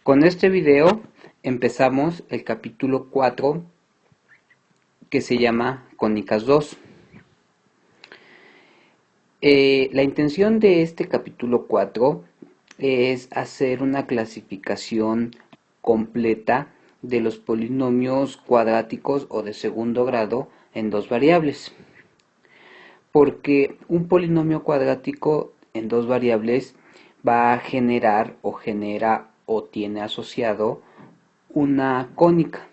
Con este video empezamos el capítulo 4 que se llama Cónicas 2. La intención de este capítulo 4 es hacer una clasificación completa de los polinomios cuadráticos o de segundo grado en dos variables. Porque un polinomio cuadrático en dos variables va a generar o genera o tiene asociado una cónica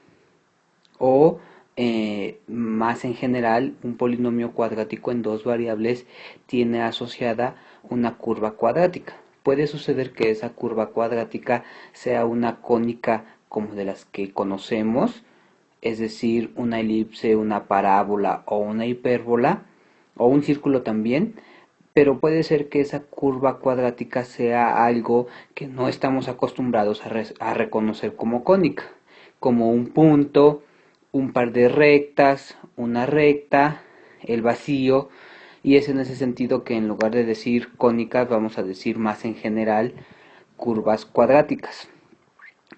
o más en general un polinomio cuadrático en dos variables tiene asociada una curva cuadrática. Puede suceder que esa curva cuadrática sea una cónica como de las que conocemos, es decir, una elipse, una parábola o una hipérbola o un círculo también, pero puede ser que esa curva cuadrática sea algo que no estamos acostumbrados a reconocer como cónica, como un punto, un par de rectas, una recta, el vacío, y es en ese sentido que en lugar de decir cónicas vamos a decir más en general curvas cuadráticas.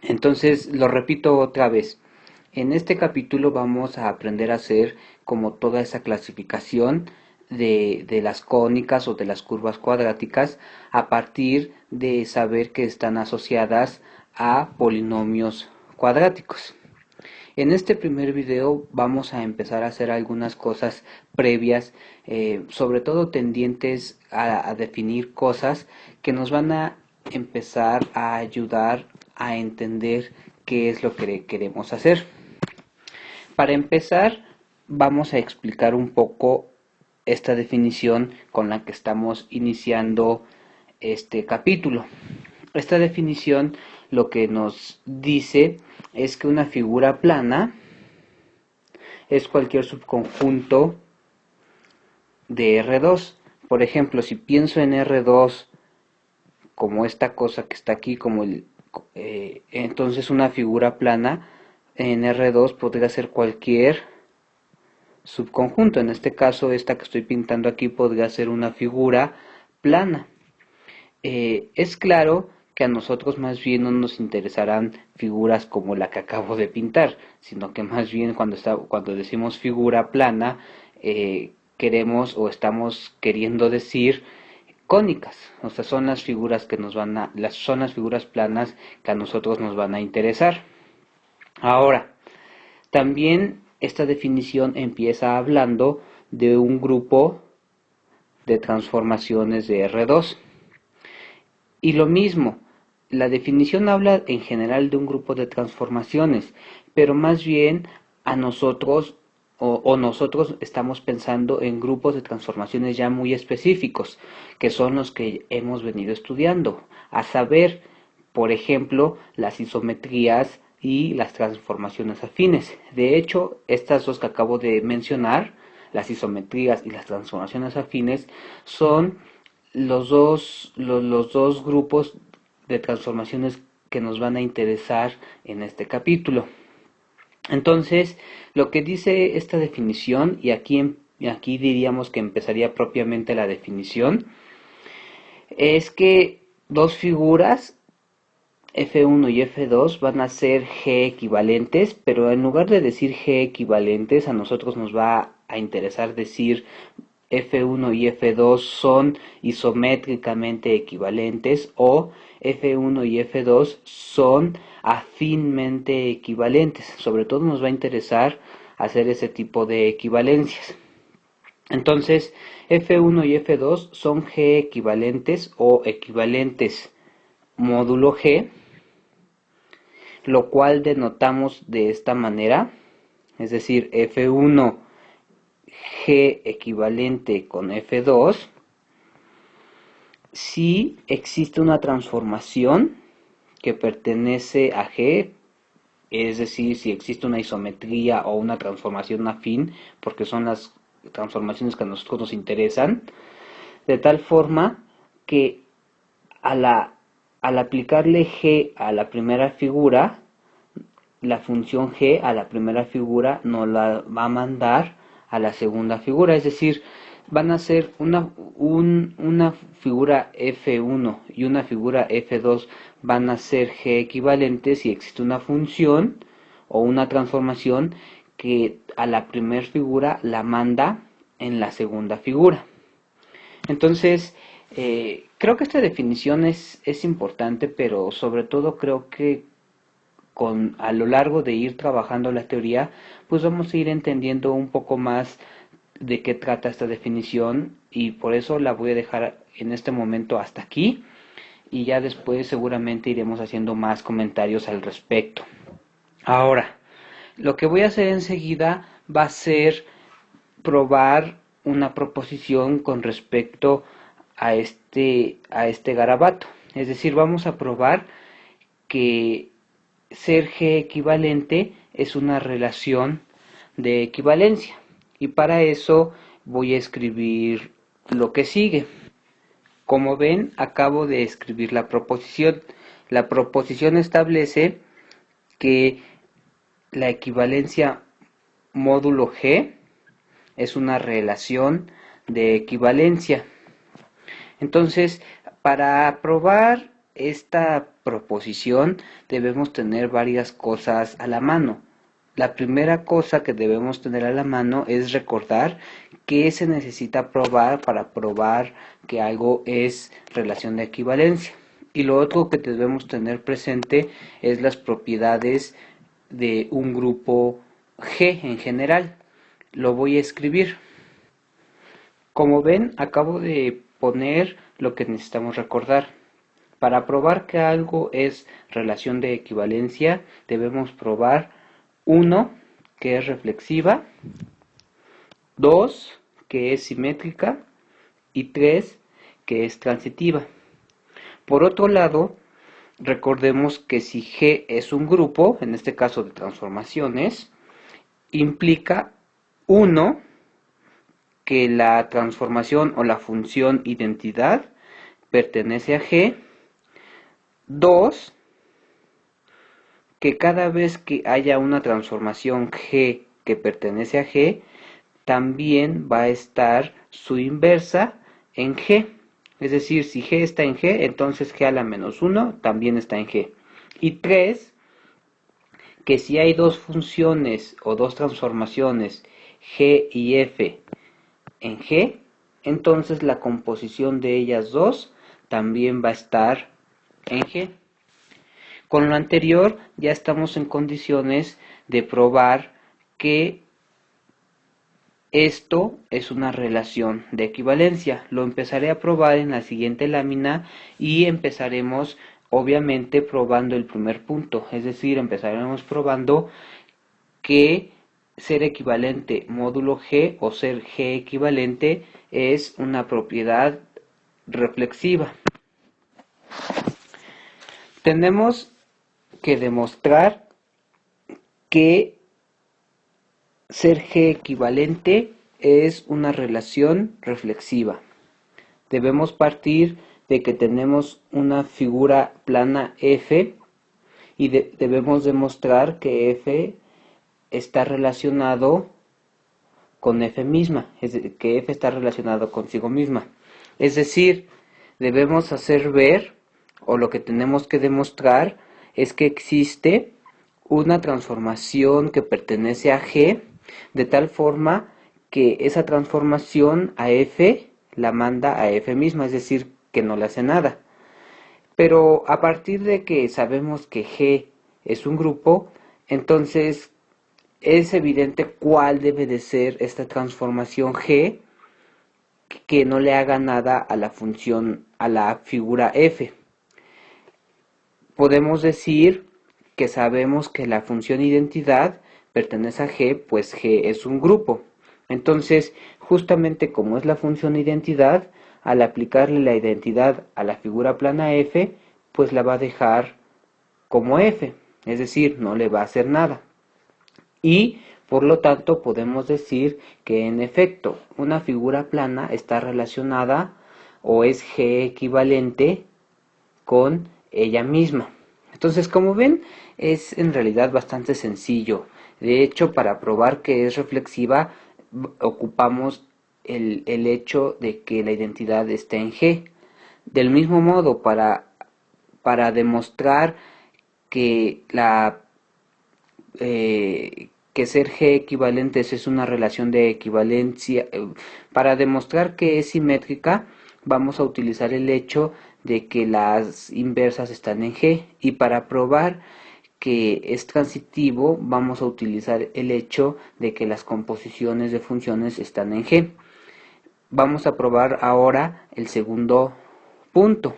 Entonces lo repito otra vez. En este capítulo vamos a aprender a hacer como toda esa clasificación de las cónicas o de las curvas cuadráticas a partir de saber que están asociadas a polinomios cuadráticos. En este primer video vamos a empezar a hacer algunas cosas previas, sobre todo tendientes a definir cosas que nos van a empezar a ayudar a entender qué es lo que queremos hacer. Para empezar, vamos a explicar un poco esta definición con la que estamos iniciando este capítulo. Esta definición lo que nos dice es que una figura plana es cualquier subconjunto de R2. Por ejemplo, si pienso en R2 como esta cosa que está aquí, como entonces una figura plana en R2 podría ser cualquier subconjunto. En este caso, esta que estoy pintando aquí podría ser una figura plana. Es claro que a nosotros más bien no nos interesarán figuras como la que acabo de pintar, sino que más bien cuando decimos figura plana, queremos o estamos queriendo decir cónicas. O sea, son las figuras que son las figuras planas que a nosotros nos van a interesar. Ahora, también esta definición empieza hablando de un grupo de transformaciones de R2. Y lo mismo, la definición habla en general de un grupo de transformaciones, pero más bien a nosotros nosotros estamos pensando en grupos de transformaciones ya muy específicos, que son los que hemos venido estudiando, a saber, por ejemplo, las isometrías y las transformaciones afines. De hecho, estas dos que acabo de mencionar, las isometrías y las transformaciones afines, son los dos grupos de transformaciones que nos van a interesar en este capítulo. Entonces, lo que dice esta definición, y aquí diríamos que empezaría propiamente la definición, es que dos figuras, F1 y F2, van a ser G equivalentes, pero en lugar de decir G equivalentes, a nosotros nos va a interesar decir F1 y F2 son isométricamente equivalentes o F1 y F2 son afinmente equivalentes. Sobre todo nos va a interesar hacer ese tipo de equivalencias. Entonces, F1 y F2 son G equivalentes o equivalentes módulo G, lo cual denotamos de esta manera, es decir, F1 G equivalente con F2 si existe una transformación que pertenece a G, es decir, si existe una isometría o una transformación afín, porque son las transformaciones que a nosotros nos interesan, de tal forma que al aplicarle G a la primera figura, la función G a la primera figura nos la va a mandar a la segunda figura, es decir, van a ser una figura F1 y una figura F2 van a ser G equivalentes si existe una función o una transformación que a la primera figura la manda en la segunda figura. Entonces, creo que esta definición es importante, pero sobre todo creo que a lo largo de ir trabajando la teoría, pues vamos a ir entendiendo un poco más de qué trata esta definición, y por eso la voy a dejar en este momento hasta aquí, y ya después seguramente iremos haciendo más comentarios al respecto. Ahora, lo que voy a hacer enseguida va a ser probar una proposición con respecto a este garabato. Es decir, vamos a probar que ser G equivalente es una relación de equivalencia. Y para eso voy a escribir lo que sigue. Como ven, acabo de escribir la proposición. La proposición establece que la equivalencia módulo G es una relación de equivalencia. Entonces, para probar esta proposición debemos tener varias cosas a la mano. La primera cosa que debemos tener a la mano es recordar qué se necesita probar para probar que algo es relación de equivalencia. Y lo otro que debemos tener presente es las propiedades de un grupo G en general. Lo voy a escribir. Como ven, acabo de poner lo que necesitamos recordar. Para probar que algo es relación de equivalencia, debemos probar 1, que es reflexiva, 2, que es simétrica, y 3, que es transitiva. Por otro lado, recordemos que si G es un grupo, en este caso de transformaciones, implica 1, que la transformación o la función identidad pertenece a G. 2, que cada vez que haya una transformación G que pertenece a G, también va a estar su inversa en G. Es decir, si G está en G, entonces G a la menos 1 también está en G. Y 3, que si hay dos funciones o dos transformaciones G y F en G, entonces la composición de ellas dos también va a estar en G. Con lo anterior ya estamos en condiciones de probar que esto es una relación de equivalencia. Lo empezaré a probar en la siguiente lámina y empezaremos obviamente probando el primer punto, es decir, empezaremos probando que ser equivalente módulo G o ser G equivalente es una propiedad reflexiva. Tenemos que demostrar que ser G equivalente es una relación reflexiva. Debemos partir de que tenemos una figura plana F y debemos demostrar que F está relacionado con F misma, que F está relacionado consigo misma. Es decir, debemos hacer ver, o lo que tenemos que demostrar, es que existe una transformación que pertenece a G, de tal forma que esa transformación a F la manda a F misma, es decir, que no le hace nada. Pero a partir de que sabemos que G es un grupo, entonces es evidente cuál debe de ser esta transformación G que no le haga nada a la función, a la figura F. Podemos decir que sabemos que la función identidad pertenece a G, pues G es un grupo. Entonces, justamente como es la función identidad, al aplicarle la identidad a la figura plana F, pues la va a dejar como F, es decir, no le va a hacer nada. Y por lo tanto podemos decir que en efecto una figura plana está relacionada o es G equivalente con ella misma. Entonces, como ven, es en realidad bastante sencillo. De hecho, para probar que es reflexiva, ocupamos el hecho de que la identidad esté en G. Del mismo modo, para demostrar que que ser G equivalentes es una relación de equivalencia, para demostrar que es simétrica, vamos a utilizar el hecho de que las inversas están en G, y para probar que es transitivo vamos a utilizar el hecho de que las composiciones de funciones están en G. Vamos a probar ahora el segundo punto.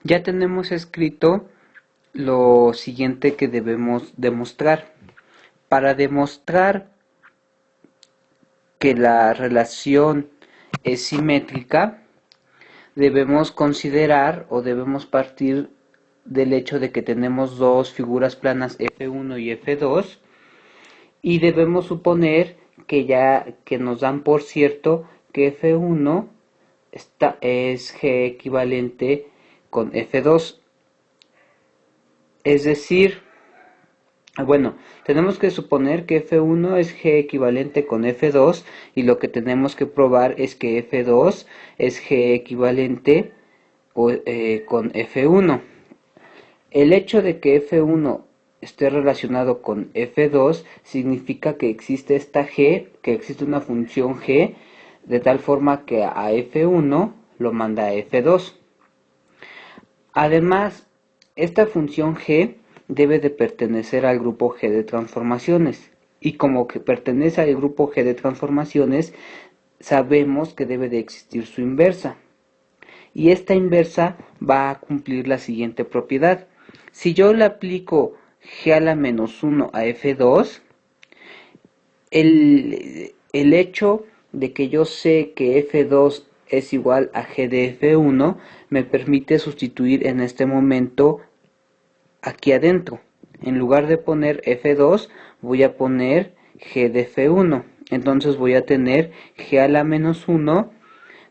Ya tenemos escrito lo siguiente que debemos demostrar. Para demostrar que la relación es simétrica, debemos considerar o debemos partir del hecho de que tenemos dos figuras planas F1 y F2, y debemos suponer que nos dan por cierto que F1 es G equivalente con F2. Es decir, bueno, tenemos que suponer que F1 es G equivalente con F2, y lo que tenemos que probar es que F2 es G equivalente con F1. El hecho de que F1 esté relacionado con F2 significa que existe esta G, que existe una función G, de tal forma que a F1 lo manda a F2. Además, esta función G debe de pertenecer al grupo G de transformaciones, y como que pertenece al grupo G de transformaciones, sabemos que debe de existir su inversa, y esta inversa va a cumplir la siguiente propiedad. Si yo le aplico G a la menos 1 a F2, el hecho de que yo sé que F2 es igual a G de F1 me permite sustituir en este momento aquí adentro. En lugar de poner F2 voy a poner G de F1. Entonces voy a tener G a la menos 1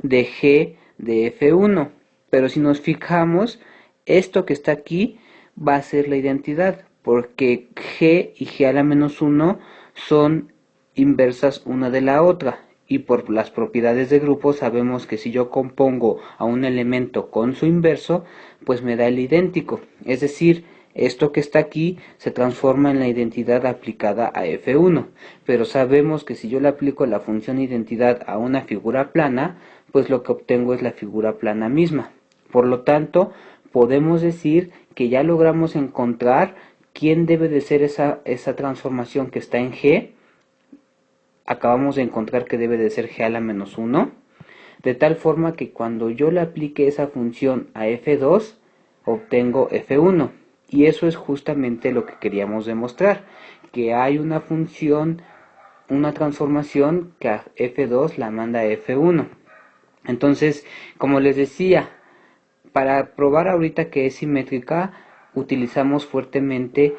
de G de F1. Pero si nos fijamos, esto que está aquí va a ser la identidad, porque G y G a la menos 1 son inversas una de la otra, y por las propiedades de grupo sabemos que si yo compongo a un elemento con su inverso, pues me da el idéntico. Es decir, esto que está aquí se transforma en la identidad aplicada a F1, pero sabemos que si yo le aplico la función identidad a una figura plana, pues lo que obtengo es la figura plana misma. Por lo tanto, podemos decir que ya logramos encontrar quién debe de ser esa transformación que está en G. Acabamos de encontrar que debe de ser G a la menos 1, de tal forma que cuando yo le aplique esa función a F2, obtengo F1. Y eso es justamente lo que queríamos demostrar, que hay una función, una transformación que a F2 la manda a F1. Entonces, como les decía, para probar ahorita que es simétrica, utilizamos fuertemente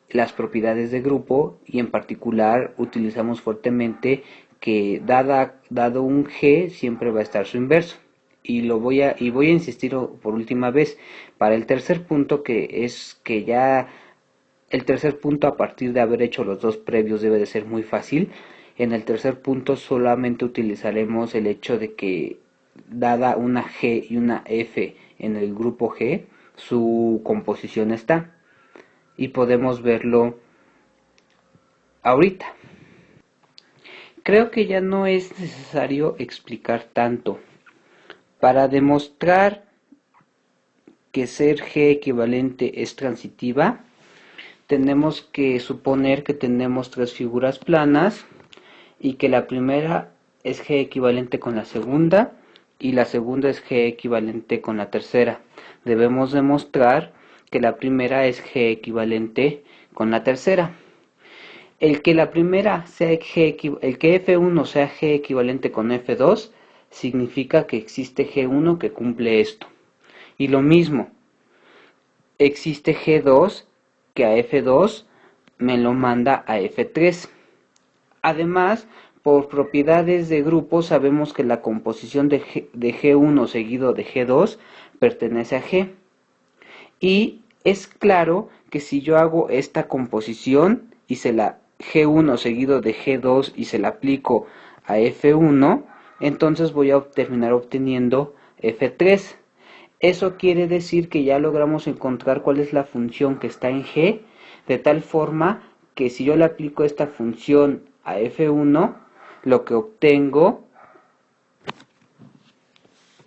las propiedades de grupo, y en particular utilizamos fuertemente que dado un G siempre va a estar su inverso. Y voy a insistir por última vez para el tercer punto, que es que ya el tercer punto, a partir de haber hecho los dos previos, debe de ser muy fácil. En el tercer punto solamente utilizaremos el hecho de que dada una G y una F en el grupo G, su composición está, y podemos verlo ahorita. Creo que ya no es necesario explicar tanto. Para demostrar que ser G equivalente es transitiva, tenemos que suponer que tenemos tres figuras planas y que la primera es G equivalente con la segunda y la segunda es G equivalente con la tercera. Debemos demostrar que la primera es G equivalente con la tercera. El que la primera sea el que F1 sea G equivalente con F2 significa que existe G1 que cumple esto. Y lo mismo, existe G2 que a F2 me lo manda a F3. Además, por propiedades de grupo sabemos que la composición de G1 seguido de G2 pertenece a G. Y es claro que si yo hago esta composición y se la G1 seguido de G2 y se la aplico a F1, entonces voy a terminar obteniendo f3. Eso quiere decir que ya logramos encontrar cuál es la función que está en G, de tal forma que si yo le aplico esta función a f1, lo que obtengo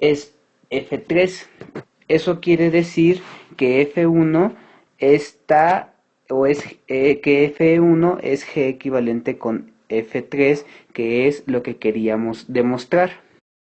es f3. Eso quiere decir que f1 está que f1 es g equivalente con f3, que es lo que queríamos demostrar.